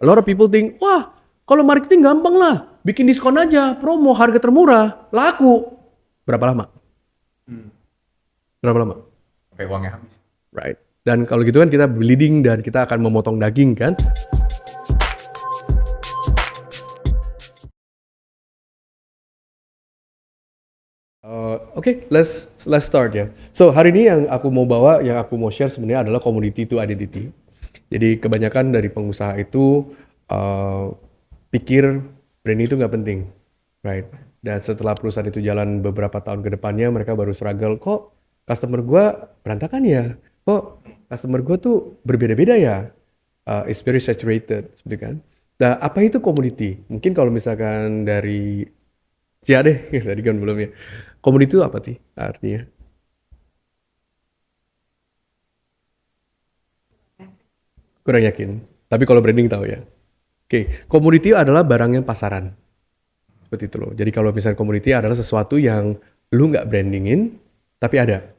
A lot of people think, wah kalau marketing gampang lah, bikin diskon aja, promo, harga termurah, laku. Berapa lama? Berapa lama? Sampai uangnya habis. Right. Dan kalau gitu kan kita bleeding dan kita akan memotong daging kan. Oke, let's start ya. So hari ini yang aku mau bawa, yang aku mau share sebenarnya adalah community to identity. Jadi kebanyakan dari pengusaha itu pikir branding itu nggak penting, right? Dan setelah perusahaan itu jalan beberapa tahun ke depannya, mereka baru struggle, kok customer gua berantakan ya? Kok customer gua tuh berbeda-beda ya? It's very saturated, seperti kan? Nah, apa itu community? Mungkin kalau misalkan dari ya deh, tadi kan belum ya. Community itu apa sih artinya? Kurang yakin. Tapi kalau branding tahu ya. Oke, community adalah barang yang pasaran. Seperti itu loh. Jadi kalau misalnya community adalah sesuatu yang lu nggak brandingin, tapi ada.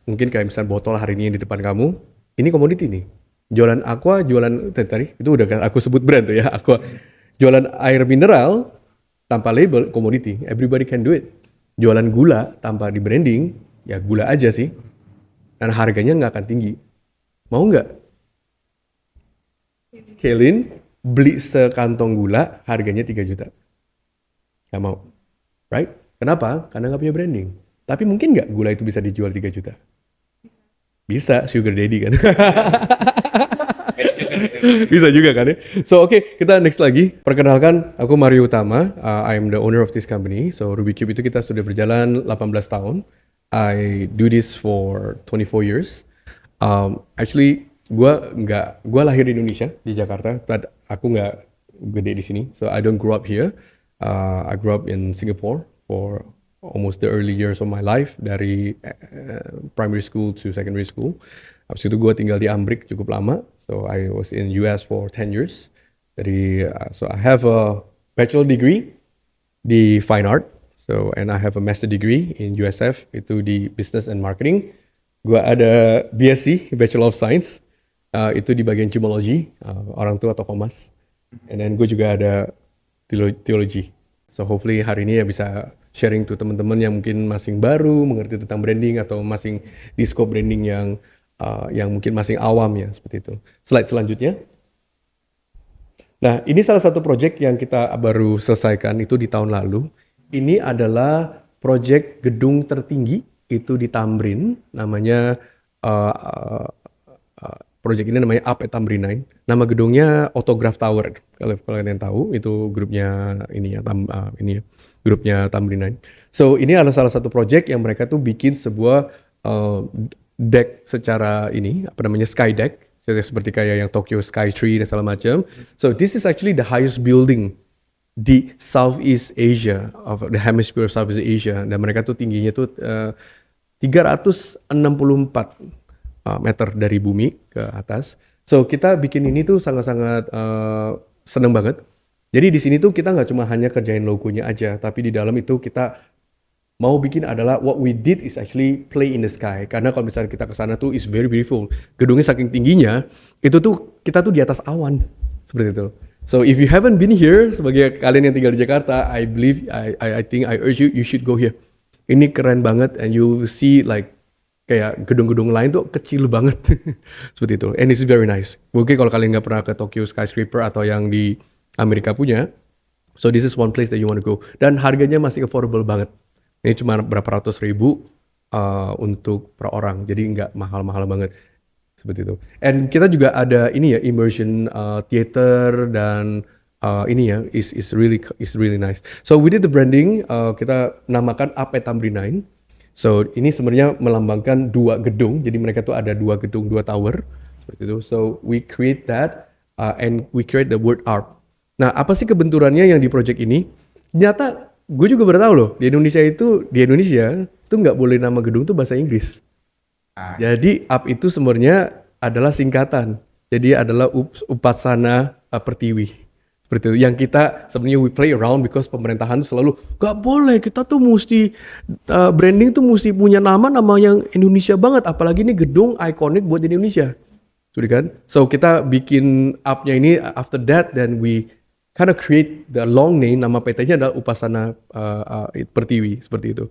Mungkin kayak misalnya botol hari ini yang di depan kamu, ini community nih. Jualan aqua, jualan tadi itu udah aku sebut brand tuh ya, aqua. Jualan air mineral tanpa label, commodity. Everybody can do it. Jualan gula tanpa di branding, ya gula aja sih. Dan harganya nggak akan tinggi. Mau nggak? Kaylin beli sekantong gula, harganya 3 juta. Nggak mau. Right? Kenapa? Karena nggak punya branding. Tapi mungkin nggak gula itu bisa dijual 3 juta? Bisa, sugar daddy kan. Bisa juga kan ya. So oke, kita next lagi. Perkenalkan, aku Mario Utama. I am the owner of this company. So Ruby Cube itu kita sudah berjalan 18 tahun. I do this for 24 years. Actually, gue lahir di Indonesia, di Jakarta. But aku nggak gede di sini. So I don't grow up here. I grew up in Singapore for almost the early years of my life, dari primary school to secondary school. Habis itu gue tinggal di Amrik cukup lama. So I was in US for 10 years. So I have a bachelor degree di fine art. So and I have a master degree in USF, itu di business and marketing. Gue ada BSc, Bachelor of Science, itu di bagian gemology, orang tua atau komas. And then gue juga ada teologi. So hopefully hari ini ya bisa sharing to teman-teman yang mungkin masing baru mengerti tentang branding atau masing di scope branding yang mungkin masing awam ya, seperti itu. Slide selanjutnya. Nah, ini salah satu project yang kita baru selesaikan itu di tahun lalu. Ini adalah project gedung tertinggi itu di Tamrin, namanya project ini namanya Up at Tamrin 9. Nama gedungnya Autograph Tower. Kalau kalian tahu, itu grupnya ini ya, grupnya Tamrin 9. So ini adalah salah satu project yang mereka tuh bikin sebuah deck secara sky deck, seperti kayak yang Tokyo Sky Tree dan segala macam. So this is actually the highest building di Southeast Asia, of the hemisphere of Southeast Asia, dan mereka tuh tingginya tuh 364 meter dari bumi ke atas. So kita bikin ini tuh sangat-sangat seneng banget. Jadi di sini tuh kita nggak cuma hanya kerjain logonya aja, tapi di dalam itu kita mau bikin adalah what we did is actually play in the sky. Karena kalau misalnya kita ke sana tuh is very beautiful. Gedungnya saking tingginya, itu tuh kita tuh di atas awan seperti itu. So if you haven't been here, sebagai kalian yang tinggal di Jakarta, I think I urge you should go here. Ini keren banget, and you see like kayak gedung-gedung lain tuh kecil banget. Seperti itu. And it's very nice. Mungkin kalau kalian nggak pernah ke Tokyo Skyscraper atau yang di Amerika punya, so this is one place that you want to go. Dan harganya masih affordable banget. Ini cuma berapa ratus ribu untuk per orang. Jadi nggak mahal-mahal banget. Seperti itu. And kita juga ada ini ya, immersion theater dan ini ya is really nice. So we did the branding, kita namakan Up at Tamrin 9. So ini sebenarnya melambangkan 2 gedung. Jadi mereka tuh ada 2 gedung, 2 tower seperti itu. So we create that and we create the word art. Nah, apa sih kebenturannya yang di project ini? Ternyata gue juga baru tahu loh, di Indonesia itu nggak boleh nama gedung tuh bahasa Inggris. Jadi UP itu sebenarnya adalah singkatan. Jadi adalah Upasana Pertiwi. Seperti itu. Yang kita sebenarnya we play around because pemerintahan selalu gak boleh, kita tuh mesti branding tuh mesti punya nama yang Indonesia banget, apalagi ini gedung ikonik buat Indonesia. Sudah kan? So kita bikin app-nya ini after that then we kind of create the long name, nama PT-nya adalah Upasana Pertiwi seperti itu.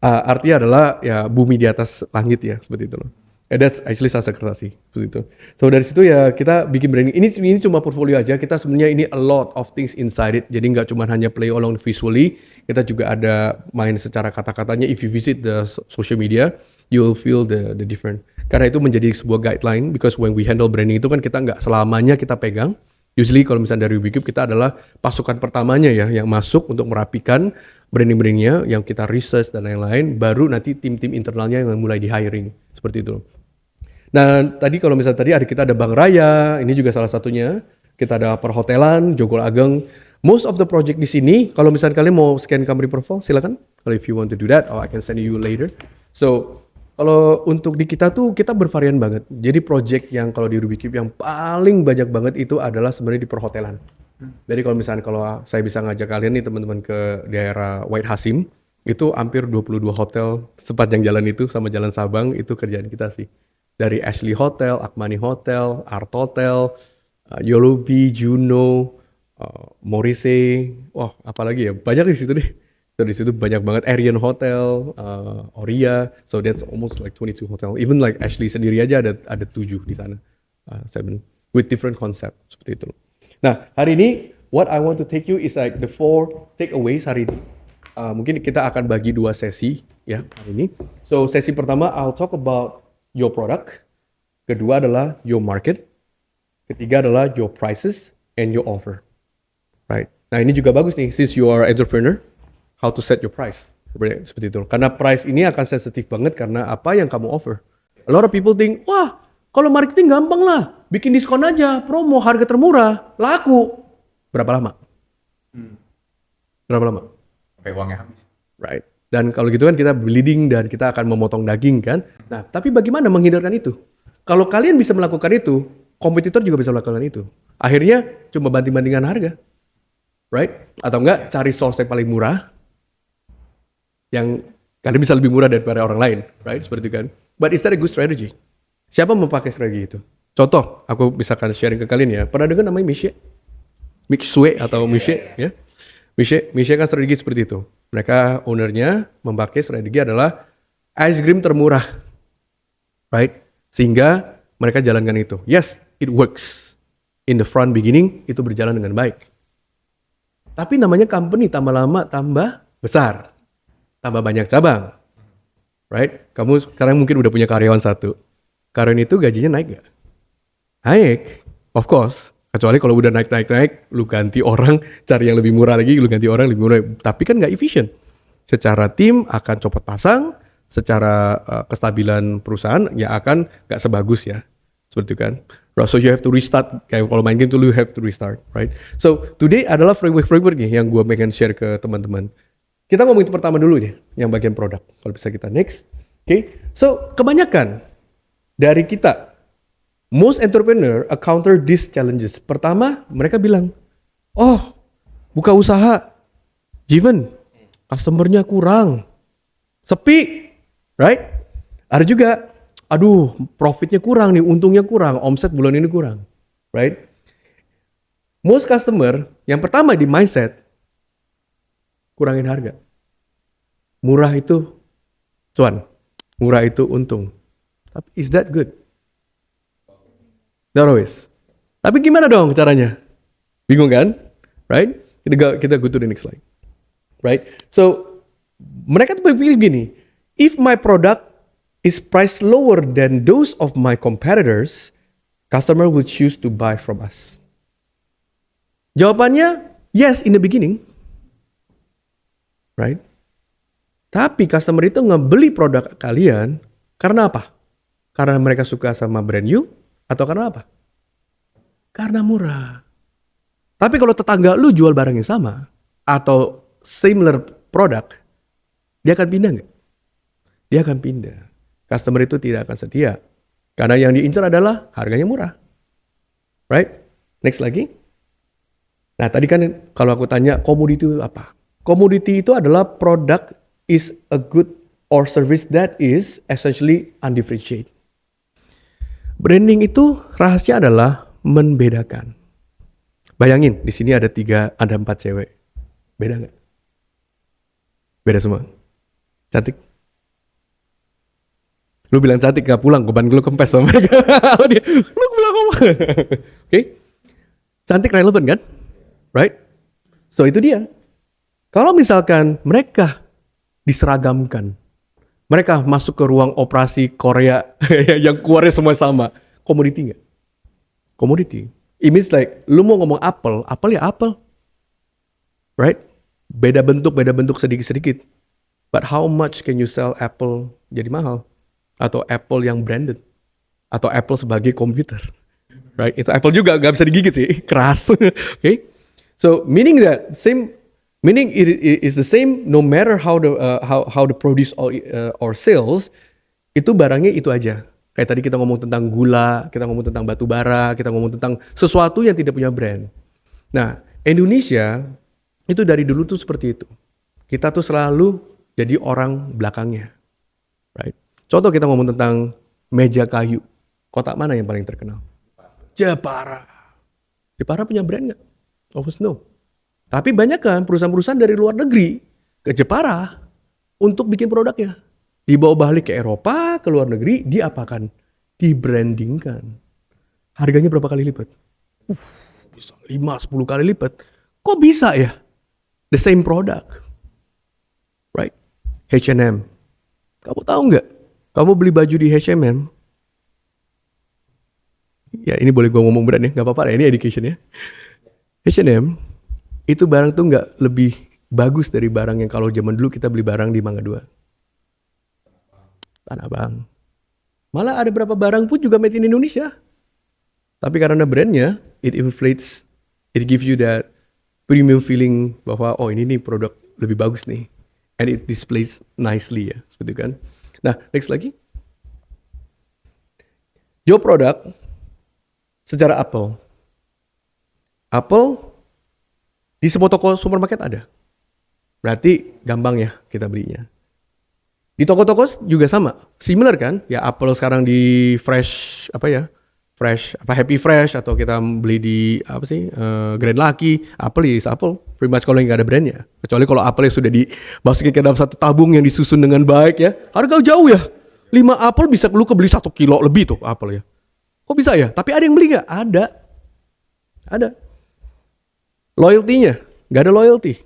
Artinya adalah ya bumi di atas langit ya seperti itu loh. That's actually Sanskerta sih seperti itu. So dari situ ya kita bikin branding. Ini cuma portfolio aja. Kita sebenarnya ini a lot of things inside it. Jadi nggak cuma hanya play along visually. Kita juga ada main secara kata-katanya. If you visit the social media, you'll feel the different. Karena itu menjadi sebuah guideline. Because when we handle branding itu kan kita nggak selamanya kita pegang. Usually kalau misalnya dari Wigup kita adalah pasukan pertamanya ya yang masuk untuk merapikan branding-brandingnya, yang kita research dan lain-lain, baru nanti tim-tim internalnya yang mulai di hiring seperti itu. Nah tadi kalau misalnya tadi ada kita ada Bank Raya, ini juga salah satunya. Kita ada perhotelan, Jogol Ageng. Most of the project di sini, kalau misalnya kalian mau scan company profile, silakan. Kalau if you want to do that, or I can send you later. So kalau untuk di kita tuh kita bervarian banget. Jadi project yang kalau di Rubikip yang paling banyak banget itu adalah sebenarnya di perhotelan. Jadi kalau misalnya kalau saya bisa ngajak kalian nih teman-teman ke daerah White Hasim, itu hampir 22 hotel sepanjang jalan itu sama Jalan Sabang itu kerjaan kita sih. Dari Ashley Hotel, Akmani Hotel, Art Hotel, Yolubi, Juno, Morrissey, wah apalagi ya banyak di situ deh. So di situ banyak banget Arian Hotel, Oria, so that's almost like 22 hotel. Even like Ashley sendiri aja ada 7 di sana, 7 with different concept seperti itu. Nah hari ini what I want to take you is like the 4 takeaways hari ini. Mungkin kita akan bagi 2 sesi ya hari ini. So sesi pertama I'll talk about your product, kedua adalah your market, ketiga adalah your prices and your offer, right? Nah ini juga bagus nih since you are entrepreneur. How to set your price seperti itu. Karena price ini akan sensitif banget karena apa yang kamu offer. A lot of people think, wah kalau marketing gampang lah, bikin diskon aja, promo harga termurah, laku. Berapa lama? Berapa lama? Sampai uangnya habis. Right. Dan kalau gitu kan kita bleeding dan kita akan memotong daging kan. Nah tapi bagaimana menghindarkan itu? Kalau kalian bisa melakukan itu, kompetitor juga bisa melakukan itu. Akhirnya cuma banting-bantingan harga. Right? Atau enggak cari source yang paling murah, yang kalian bisa lebih murah daripada orang lain, right? Seperti itu kan. But is that a good strategy? Siapa memakai strategi itu? Contoh, aku misalkan sharing ke kalian ya. Pernah dengar namanya Miche? Mixue atau Miche ya? Miche kan strategi seperti itu. Mereka ownernya memakai strategi adalah ice cream termurah, right? Sehingga mereka jalankan itu. Yes, it works. In the front beginning itu berjalan dengan baik. Tapi namanya company tambah lama tambah besar. Tambah banyak cabang, right? Kamu sekarang mungkin udah punya karyawan 1. Karyawan itu gajinya naik gak? Naik, of course. Kecuali kalau udah naik, lu ganti orang, cari yang lebih murah lagi, lu ganti orang lebih murah. Tapi kan gak efisien. Secara tim akan copot pasang, secara kestabilan perusahaan ya akan gak sebagus ya. Seperti itu kan. So you have to restart, kayak kalau main game tuh you have to restart, right? So today adalah framework nih yang gue pengen share ke teman-teman. Kita ngomongin pertama dulu nih, yang bagian produk. Kalau bisa kita next. Okay. So, kebanyakan dari kita, most entrepreneur encounter these challenges. Pertama, mereka bilang, oh, buka usaha, Jiven, customer-nya kurang, sepi, right? Ada juga, aduh, profitnya kurang nih, untungnya kurang, omset bulan ini kurang, right? Most customer, yang pertama di mindset, kurangin harga. Murah itu cuan. Murah itu untung. Tapi is that good? Not always. Tapi gimana dong caranya? Bingung kan? Right? Kita go to the next slide. Right? So, mereka tuh berpikir gini, if my product is priced lower than those of my competitors, customer will choose to buy from us. Jawabannya, yes in the beginning. Right? Tapi customer itu ngebeli produk kalian karena apa? Karena mereka suka sama brand you atau karena apa? Karena murah. Tapi kalau tetangga lu jual barang yang sama atau similar produk, dia akan pindah nggak? Dia akan pindah. Customer itu tidak akan setia. Karena yang diincar adalah harganya murah. Right? Next lagi. Nah tadi kan kalau aku tanya komoditi itu apa? Komoditi itu adalah produk is a good or service that is essentially undifferentiated. Branding itu rahasia adalah membedakan. Bayangin, di sini ada 4 cewek. Beda nggak? Beda semua. Cantik. Lu bilang cantik gak pulang, beban lu kempes sama mereka. Lu bilang apa? Oke. Cantik relevan kan? Right? So itu dia. Kalau misalkan mereka diseragamkan, mereka masuk ke ruang operasi Korea yang keluarnya semua sama, komoditi nggak? Komoditi. It means like, lu mau ngomong apel, apel ya apel. Right? Beda bentuk sedikit-sedikit. But how much can you sell apple jadi mahal? Atau Apple yang branded? Atau Apple sebagai komputer? Right? Itu Apple juga, gak bisa digigit sih. Keras. Okay? So, meaning it is the same no matter how the produce or sales, itu barangnya itu aja. Kayak tadi kita ngomong tentang gula, kita ngomong tentang batu bara, kita ngomong tentang sesuatu yang tidak punya brand. Nah, Indonesia itu dari dulu tuh seperti itu. Kita tuh selalu jadi orang belakangnya. Right? Contoh kita ngomong tentang meja kayu. Kota mana yang paling terkenal? Jepara. Jepara punya brand nggak? Almost no. Tapi banyak kan perusahaan-perusahaan dari luar negeri ke Jepara untuk bikin produknya. Dibawa balik ke Eropa, ke luar negeri, diapakan? Dibrandingkan. Harganya berapa kali lipat? Bisa 5-10 kali lipat. Kok bisa ya? The same product. Right? H&M. Kamu tahu nggak? Kamu beli baju di H&M? Ya ini boleh gue ngomong berat nih, nggak apa-apa ya, ini education ya. H&M itu barang tuh nggak lebih bagus dari barang yang kalau zaman dulu kita beli barang di Mangga 2. Tanah Abang. Malah ada beberapa barang pun juga made in Indonesia. Tapi karena brandnya, it inflates, it gives you that premium feeling bahwa oh ini nih produk lebih bagus nih. And it displays nicely ya, seperti itu kan. Nah, next lagi. Your product secara Apple. Apple di semua toko supermarket ada. Berarti gampang ya kita belinya. Di toko-toko juga sama, similar kan? Ya Apple sekarang di Fresh Happy Fresh atau kita beli di Grand Lucky, Apple is Apple. Pretty much kalau nggak ada brandnya, kecuali kalau Apple sudah dimasukin ke dalam satu tabung yang disusun dengan baik ya. Harga jauh ya, 5 apel bisa lu kebeli 1 kilo lebih tuh apel ya. Kok bisa ya? Tapi ada yang beli nggak? Ada. Loyalty-nya, nggak ada loyalty.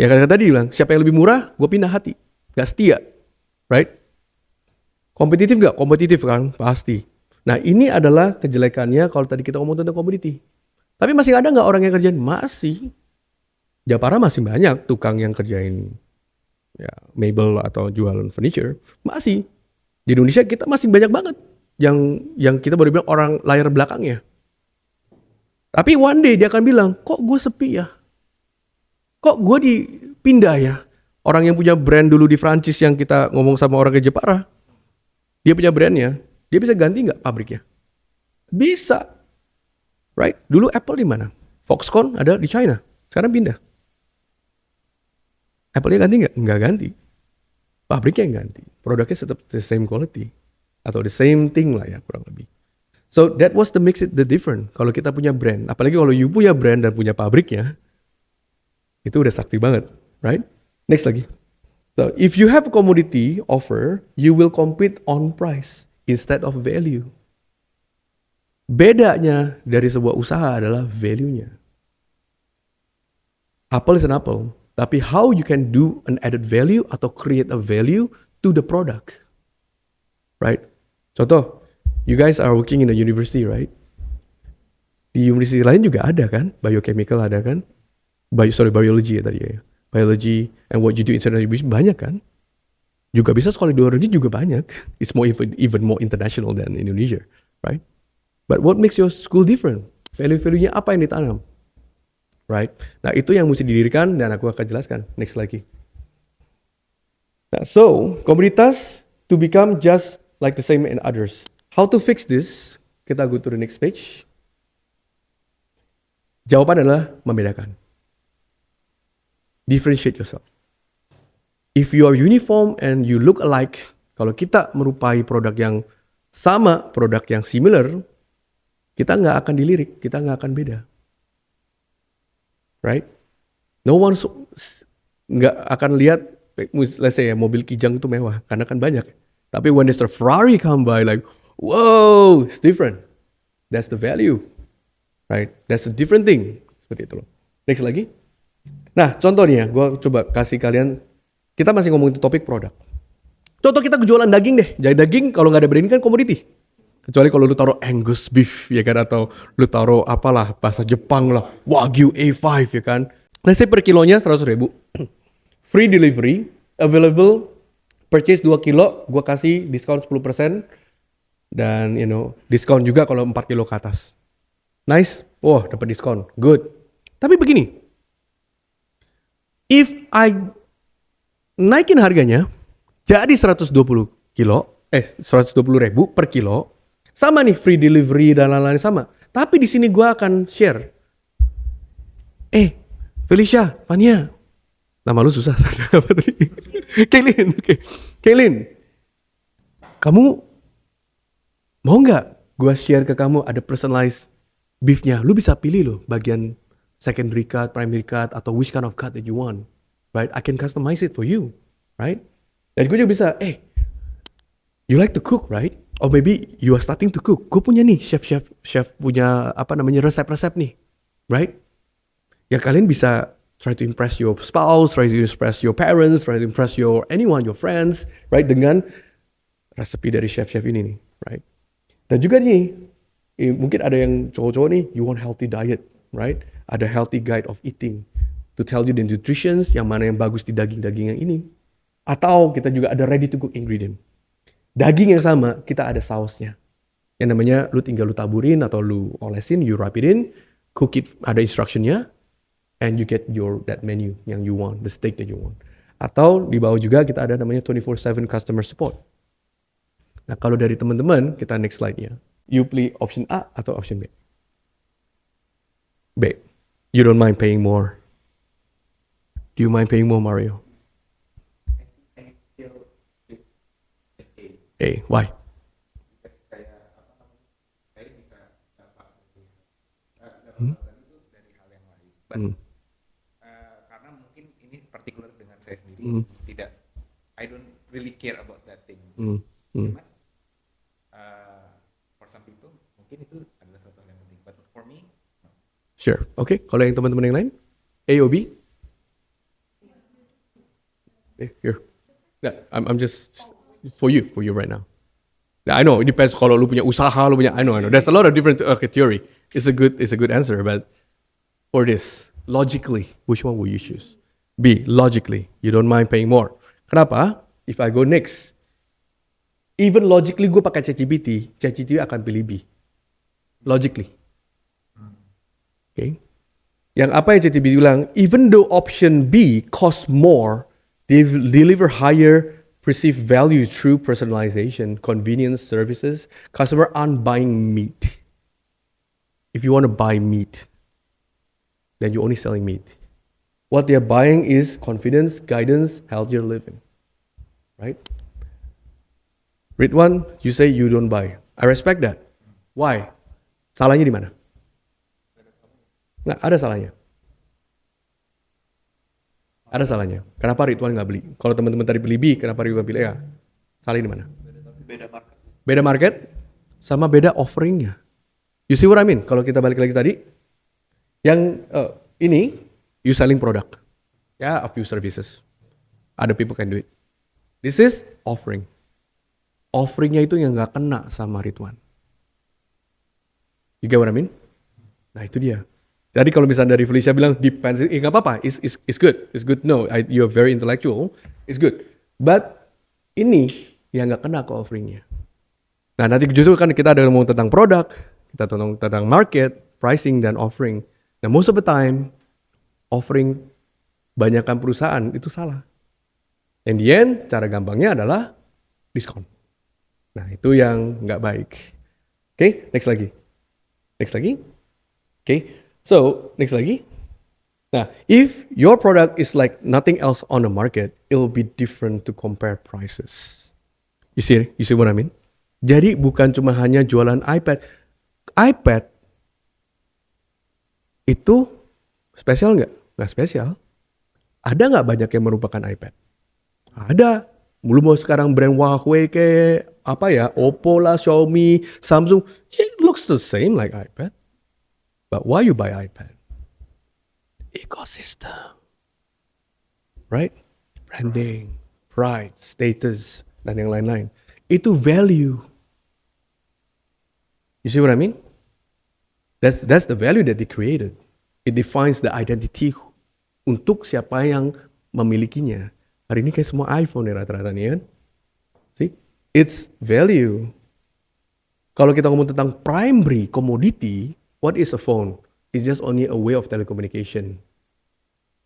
Ya kayak tadi bilang, siapa yang lebih murah, gue pindah hati, nggak setia. Right? Kompetitif nggak? Kompetitif kan? Pasti. Nah ini adalah kejelekannya kalau tadi kita ngomong tentang komoditi. Tapi masih ada nggak orang yang kerjain? Masih. Japara masih banyak tukang yang kerjain ya, mebel atau jualan furniture. Masih. Di Indonesia kita masih banyak banget yang kita boleh bilang orang layar belakangnya. Tapi one day dia akan bilang, kok gue sepi ya? Kok gue dipindah ya? Orang yang punya brand dulu di Prancis yang kita ngomong sama orang ke Jepara, dia punya brandnya, dia bisa ganti nggak pabriknya? Bisa, right? Dulu Apple di mana? Foxconn ada di China, sekarang pindah. Apple-nya ganti nggak? Nggak ganti. Pabriknya yang ganti, produknya tetap the same quality atau the same thing lah ya kurang lebih. So that was the makes it the different. Kalau kita punya brand, apalagi kalau you punya brand dan punya pabriknya, itu udah sakti banget, right? Next lagi. So, if you have a commodity offer, you will compete on price instead of value. Bedanya dari sebuah usaha adalah value-nya. Apple is an apple, tapi how you can do an added value atau create a value to the product. Right? Contoh, you guys are working in a university, right? Di university lain juga ada kan? Biochemical ada kan? Biology ya tadi ya. Biology and what you do international banyak kan? Juga bisa sekolah di luar negeri juga banyak. It's more even more international than Indonesia, right? But what makes your school different? Value-value-nya apa yang ditanam? Right? Nah, itu yang mesti didirikan dan aku akan jelaskan next lagi. Nah, so, komunitas to become just like the same and others. How to fix this? Kita go to the next page. Jawaban adalah membedakan. Differentiate yourself. If you are uniform and you look alike, kalau kita merupai produk yang sama produk yang similar, kita nggak akan dilirik, kita nggak akan beda. Right? No one nggak akan lihat, let's say ya, mobil Kijang itu mewah, karena kan banyak. Tapi when there's a Ferrari come by, like, whoa, it's different. That's the value. Right? That's a different thing. Seperti itu loh. Next lagi. Nah, contoh nih ya, gue coba kasih kalian, kita masih ngomongin topik produk. Contoh kita jualan daging deh. Jadi daging kalau nggak ada branding kan komoditi. Kecuali kalau lu taruh Angus beef ya kan, atau lu taruh apalah bahasa Jepang lah, Wagyu A5 ya kan. Let's say per kilonya 100.000. Free delivery, available, purchase 2 kilo, gua kasih diskon 10%, dan diskon juga kalau 4 kilo ke atas. Nice, wah dapat diskon, good. Tapi begini, if I naikin harganya jadi 120 ribu per kilo, sama nih free delivery dan lain-lain sama. Tapi di sini gua akan share. Felicia, Fania, nama lu susah. Kaylin, okay. Kaylin, kamu mau nggak gue share ke kamu ada personalized beefnya? Lu bisa pilih loh bagian secondary cut, primary cut, atau which kind of cut that you want, right? I can customize it for you, right? Dan gue juga bisa, you like to cook, right? Or maybe you are starting to cook. Gue punya nih chef punya resep-resep nih, right? Ya kalian bisa try to impress your spouse, try to impress your parents, try to impress your friends, right? Dengan resepi dari chef-chef ini nih, right? Dan juga nih, mungkin ada yang cowok-cowok nih, you want healthy diet, right? Ada healthy guide of eating to tell you the nutritions, yang mana yang bagus di daging-daging yang ini. Atau kita juga ada ready to cook ingredient. Daging yang sama, kita ada sausnya. Yang namanya lu tinggal lu taburin atau lu olesin, you wrap it in, cook it, ada instructionnya, and you get that menu yang you want, the steak that you want. Atau di bawah juga kita ada namanya 24/7 customer support. Nah kalau dari teman-teman, kita next slide-nya. You pilih option A atau option B? B. You don't mind paying more. Do you mind paying more, Mario? A. Why? Karena mungkin ini particular dengan saya sendiri, tidak, I don't really care about that thing. Cuman for some people mungkin itu adalah sesuatu yang penting, but for me no. Sure. Okay. Kalau yang teman-teman yang lain, A or B? Here. Nah, I'm just for you right now. Nah, I know it depends. Kalau lu punya usaha, lu punya, I know. There's a lot of different theory. It's a good answer, but for this, logically, which one will you choose? B, logically, you don't mind paying more. Kenapa? If I go next, even logically gue pakai ChatGPT akan pilih B. Logically. Okay. Yang apa yang ChatGPT bilang, even though option B costs more, they deliver higher perceived value through personalization, convenience, services. Customer aren't buying meat. If you want to buy meat, then you're only selling meat. What they're buying is confidence, guidance, healthier living. Right? Ridwan, you say you don't buy. I respect that. Why? Salahnya di mana? Nggak, ada salahnya. Ada salahnya. Kenapa Ridwan nggak beli? Kalau teman-teman tadi beli B, kenapa Ridwan pilih A? Salahnya di mana? Beda market. Beda market, sama beda offeringnya. You see what I mean? Kalau kita balik lagi tadi, yang ini, you selling product. Ya, a few services. Other people can do it. This is offering. Offeringnya itu yang nggak kena sama Ridwan. You get what I mean? Nah itu dia. Jadi kalau misalnya dari Felicia bilang depends, nggak apa-apa, it's good. No, you're very intellectual, it's good. But ini yang nggak kena ke offeringnya. Nah nanti justru kan kita ada ngomong tentang produk, kita tentang market, pricing dan offering. Nah most of the time offering banyakkan perusahaan itu salah. In the end, cara gampangnya adalah diskon. Nah itu yang nggak baik. Okay, next lagi. Okay. So, next lagi. Nah, if your product is like nothing else on the market, it will be different to compare prices. You see what I mean? Jadi bukan cuma hanya jualan iPad. iPad itu spesial nggak? Nggak spesial. Ada nggak banyak yang merupakan iPad? Ada. Lu mau sekarang brand Huawei ke apa ya, Oppo lah, Xiaomi, Samsung, it looks the same like iPad. But why you buy iPad? Ecosystem, right? Branding, pride, status, dan yang lain-lain. Itu value. You see what I mean? That's the value that they created. It defines the identity untuk siapa yang memilikinya. Hari ini kayak semua iPhone ya rata-rata nih kan. See? It's value. Kalau kita ngomong tentang primary commodity, what is a phone? It's just only a way of telecommunication.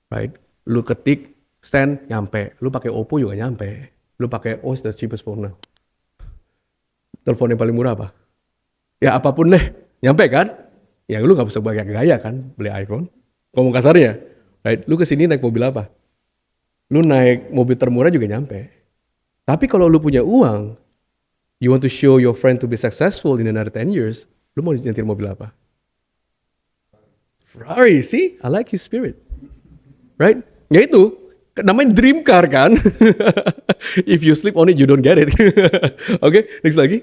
Right? Lu ketik, send, nyampe. Lu pakai Oppo juga nyampe. Lu pakai, it's the cheapest phone now. Telepon yang paling murah apa? Ya apapun deh, nyampe kan? Ya lu gak usah gaya kan, beli iPhone. Ngomong kasarnya, right? Lu kesini naik mobil apa? Lu naik mobil termurah juga nyampe. Tapi kalau lu punya uang, you want to show your friend to be successful in another 10 years, lu mau nyetir mobil apa? Ferrari, see? I like his spirit. Right? Ya itu, namanya dream car kan? If you sleep on it, you don't get it. Okay, next lagi.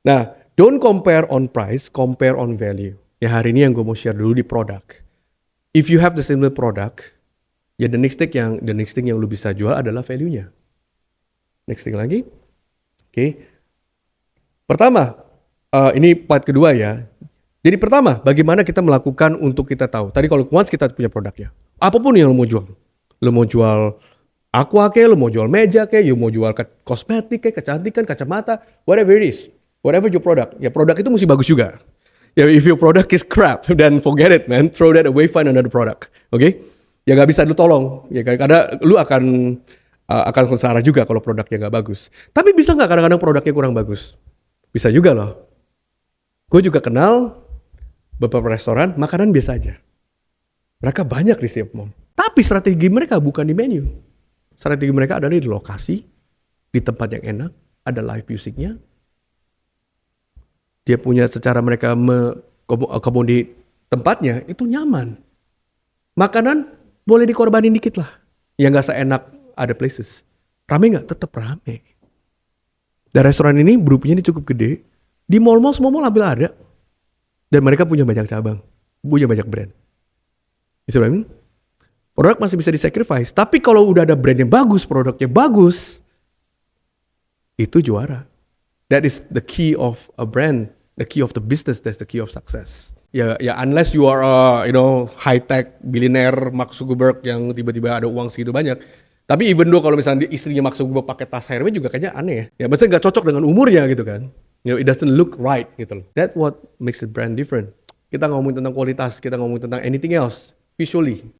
Nah, don't compare on price, compare on value. Ya hari ini yang gue mau share dulu di produk. If you have the similar product, ya the next thing yang lu bisa jual adalah value-nya. Next thing lagi. Oke. Pertama, ini part kedua ya. Jadi pertama, bagaimana kita melakukan untuk kita tahu. Tadi kalau once kita punya produknya, apapun yang lu mau jual. Lu mau jual aqua ke, lu mau jual meja ke, lu mau jual kosmetik ke, kecantikan, kacamata, whatever it is. Whatever your product. Ya produk itu mesti bagus juga. Ya if your product is crap, then forget it man. Throw that away, find another product. Oke? Ya gak bisa lu tolong. Ya karena lu akan sengsara juga kalau produknya gak bagus. Tapi bisa gak kadang-kadang produknya kurang bagus? Bisa juga loh. Gue juga kenal beberapa restoran, makanan biasa aja. Mereka banyak di setiap mall. Tapi strategi mereka bukan di menu. Strategi mereka adalah di lokasi, di tempat yang enak, ada live musicnya. Dia punya secara mereka akomodasi tempatnya itu nyaman. Makanan boleh dikorbanin dikit lah. Ya nggak seenak ada places. Rame nggak? Tetap rame. Dan restoran ini grupnya ini cukup gede. Di mall-mall semua mall hampir ada. Dan mereka punya banyak cabang. Punya banyak brand. You see what I mean? Produk masih bisa disacrifice. Tapi kalau udah ada brand yang bagus, produknya bagus, itu juara. That is the key of a brand, the key of the business, that's the key of success. Ya unless you are high tech billionaire Mark Zuckerberg yang tiba-tiba ada uang segitu banyak. Tapi even though kalau misalnya istrinya Mark Zuckerberg pakai tas Hermes juga kayaknya aneh ya. Ya maksudnya nggak cocok dengan umurnya gitu kan. It doesn't look right gitu loh. That's what makes the brand different. Kita ngomongin tentang kualitas, kita ngomongin tentang anything else visually.